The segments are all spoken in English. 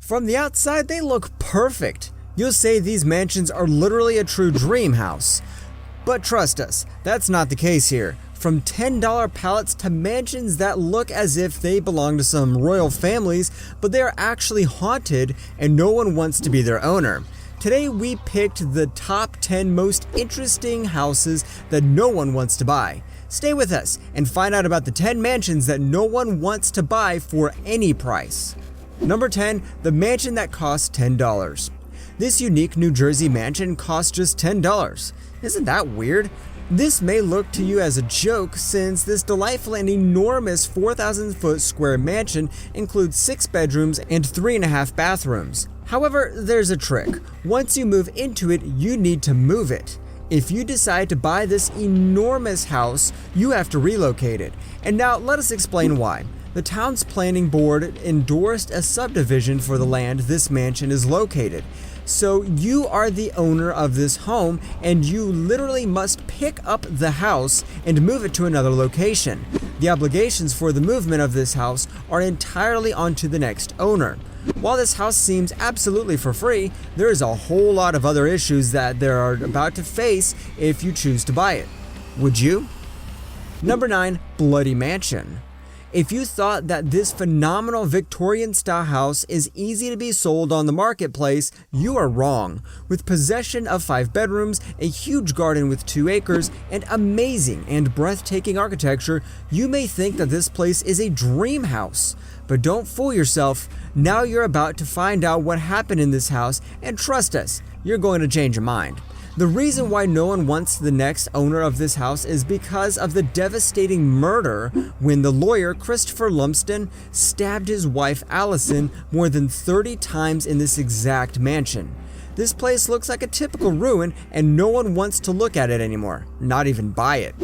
From the outside, they look perfect. You'll say these mansions are literally a true dream house. But trust us, that's not the case here. From $10 pallets to mansions that look as if they belong to some royal families, but they are actually haunted and no one wants to be their owner. Today we picked the top 10 most interesting houses that no one wants to buy. Stay with us and find out about the 10 mansions that no one wants to buy for any price. Number 10, the mansion that costs $10. This unique New Jersey mansion costs just $10. Isn't that weird? This may look to you as a joke since this delightful and enormous 4,000-foot square mansion includes 6 bedrooms and 3.5 bathrooms. However, there's a trick. Once you move into it, you need to move it. If you decide to buy this enormous house, you have to relocate it. And now let us explain why. The town's planning board endorsed a subdivision for the land this mansion is located. So you are the owner of this home and you literally must pick up the house and move it to another location. The obligations for the movement of this house are entirely onto the next owner. While this house seems absolutely for free, there is a whole lot of other issues that they are about to face if you choose to buy it. Would you? Number 9, Bloody Mansion. If you thought that this phenomenal Victorian-style house is easy to be sold on the marketplace, you are wrong. With possession of 5 bedrooms, a huge garden with 2 acres, and amazing and breathtaking architecture, you may think that this place is a dream house. But don't fool yourself. Now you're about to find out what happened in this house, and trust us, you're going to change your mind. The reason why no one wants the next owner of this house is because of the devastating murder when the lawyer Christopher Lumsden stabbed his wife Allison more than 30 times in this exact mansion. This place looks like a typical ruin and no one wants to look at it anymore, not even buy it.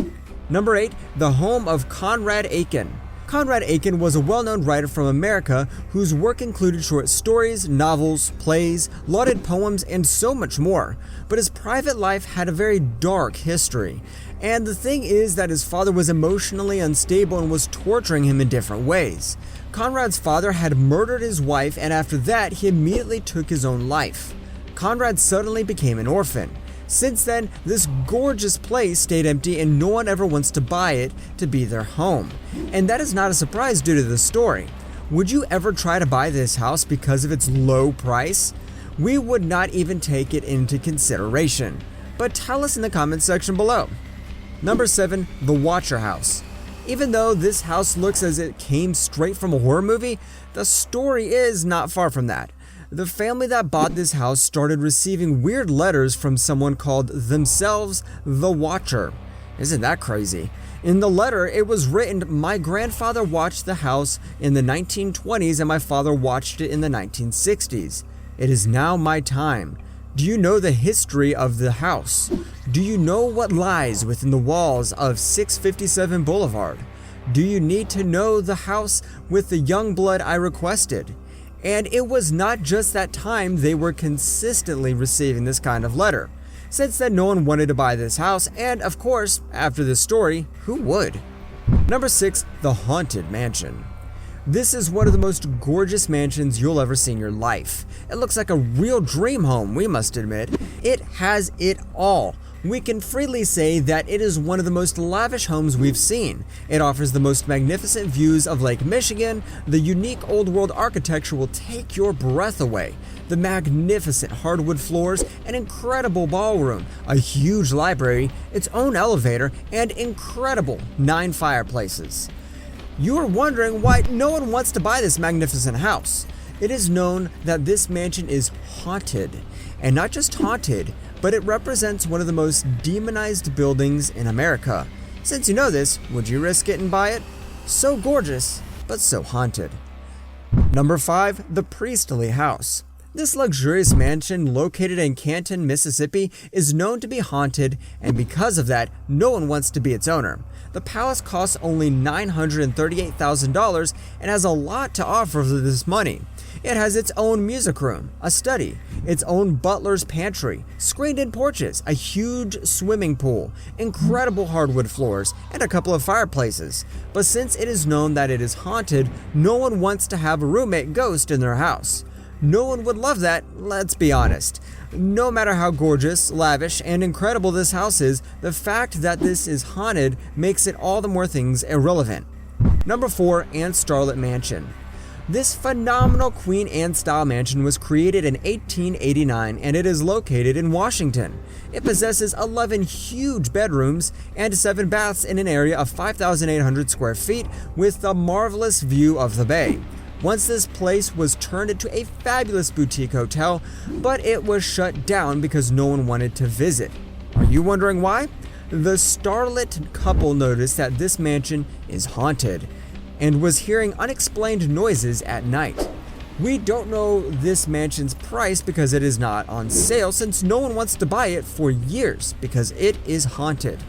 Number 8, the home of Conrad Aiken. Conrad Aiken was a well-known writer from America whose work included short stories, novels, plays, lauded poems, and so much more. But his private life had a very dark history. And the thing is that his father was emotionally unstable and was torturing him in different ways. Conrad's father had murdered his wife, and after that, he immediately took his own life. Conrad suddenly became an orphan. Since then, this gorgeous place stayed empty and no one ever wants to buy it to be their home. And that is not a surprise due to the story. Would you ever try to buy this house because of its low price? We would not even take it into consideration. But tell us in the comments section below. Number 7, the Watcher House. Even though this house looks as it came straight from a horror movie, the story is not far from that. The family that bought this house started receiving weird letters from someone called themselves the Watcher. Isn't that crazy? In the letter, it was written, "My grandfather watched the house in the 1920s and my father watched it in the 1960s. It is now my time. Do you know the history of the house? Do you know what lies within the walls of 657 Boulevard? Do you need to know the house with the young blood I requested?" And it was not just that time they were consistently receiving this kind of letter. Since then, no one wanted to buy this house, and of course, after this story, who would? Number 6, the Haunted Mansion. This is one of the most gorgeous mansions you'll ever see in your life. It looks like a real dream home, we must admit. It has it all. We can freely say that it is one of the most lavish homes we've seen. It offers the most magnificent views of Lake Michigan. The unique old world architecture will take your breath away. The magnificent hardwood floors, an incredible ballroom, a huge library, its own elevator, and incredible 9 fireplaces. You are wondering why no one wants to buy this magnificent house. It is known that this mansion is haunted. And not just haunted, but it represents one of the most demonized buildings in America. Since you know this, would you risk it and buy it? So gorgeous, but so haunted. Number 5, the Priestley House. This luxurious mansion located in Canton, Mississippi is known to be haunted, and because of that, no one wants to be its owner. The palace costs only $938,000 and has a lot to offer for this money. It has its own music room, a study, its own butler's pantry, screened-in porches, a huge swimming pool, incredible hardwood floors, and a couple of fireplaces. But since it is known that it is haunted, no one wants to have a roommate ghost in their house. No one would love that, let's be honest. No matter how gorgeous, lavish, and incredible this house is, the fact that this is haunted makes it all the more things irrelevant. Number 4, Anne Starlet Mansion. This phenomenal Queen Anne style mansion was created in 1889 and it is located in Washington. It possesses 11 huge bedrooms and 7 baths in an area of 5,800 square feet with a marvelous view of the bay. Once this place was turned into a fabulous boutique hotel, but it was shut down because no one wanted to visit. Are you wondering why? The starlet couple noticed that this mansion is haunted and was hearing unexplained noises at night. We don't know this mansion's price because it is not on sale since no one wants to buy it for years because it is haunted.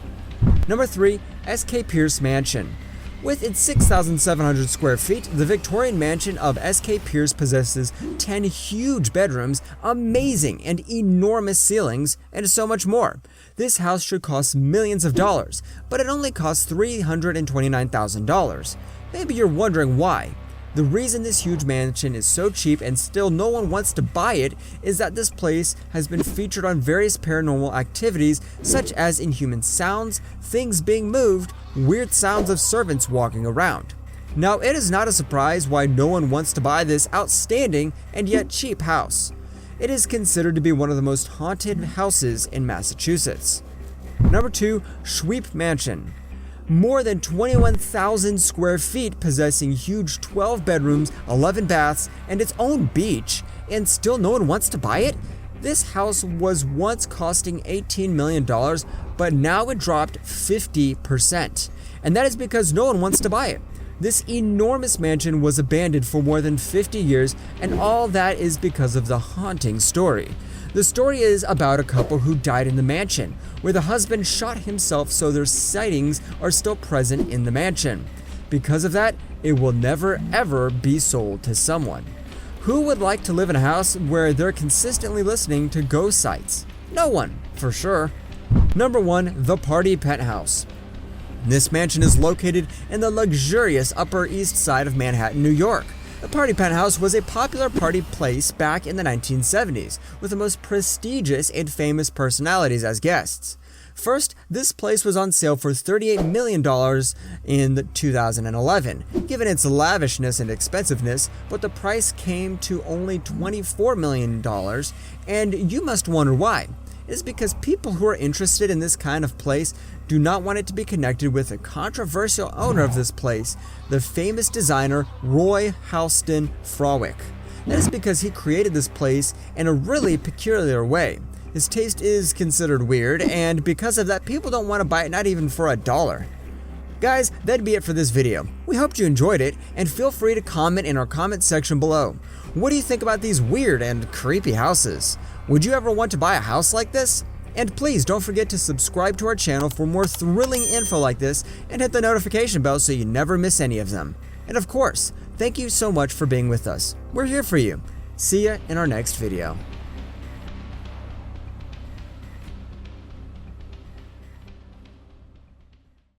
Number 3, S.K. Pierce Mansion. With its 6,700 square feet, the Victorian mansion of S.K. Pierce possesses 10 huge bedrooms, amazing and enormous ceilings, and so much more. This house should cost millions of dollars, but it only costs $329,000. Maybe you're wondering why. The reason this huge mansion is so cheap and still no one wants to buy it is that this place has been featured on various paranormal activities such as inhuman sounds, things being moved, weird sounds of servants walking around. Now, it is not a surprise why no one wants to buy this outstanding and yet cheap house. It is considered to be one of the most haunted houses in Massachusetts. Number 2, Schweep Mansion. More than 21,000 square feet, possessing huge 12 bedrooms, 11 baths, and its own beach, and still no one wants to buy it? This house was once costing $18 million, but now it dropped 50%. And that is because no one wants to buy it. This enormous mansion was abandoned for more than 50 years, and all that is because of the haunting story. The story is about a couple who died in the mansion, where the husband shot himself so their sightings are still present in the mansion. Because of that, it will never ever be sold to someone. Who would like to live in a house where they're consistently listening to ghost sights? No one, for sure. Number 1, the Party Penthouse. This mansion is located in the luxurious Upper East Side of Manhattan, New York. The Party Penthouse was a popular party place back in the 1970s, with the most prestigious and famous personalities as guests. First, this place was on sale for $38 million in 2011, given its lavishness and expensiveness, but the price came to only $24 million, and you must wonder why. It is because people who are interested in this kind of place do not want it to be connected with a controversial owner of this place, the famous designer Roy Halston Frowick. That is because he created this place in a really peculiar way. His taste is considered weird, and because of that, people don't want to buy it, not even for $1. Guys, that'd be it for this video. We hope you enjoyed it, and feel free to comment in our comment section below. What do you think about these weird and creepy houses? Would you ever want to buy a house like this? And please don't forget to subscribe to our channel for more thrilling info like this and hit the notification bell so you never miss any of them. And of course, thank you so much for being with us. We're here for you. See ya in our next video.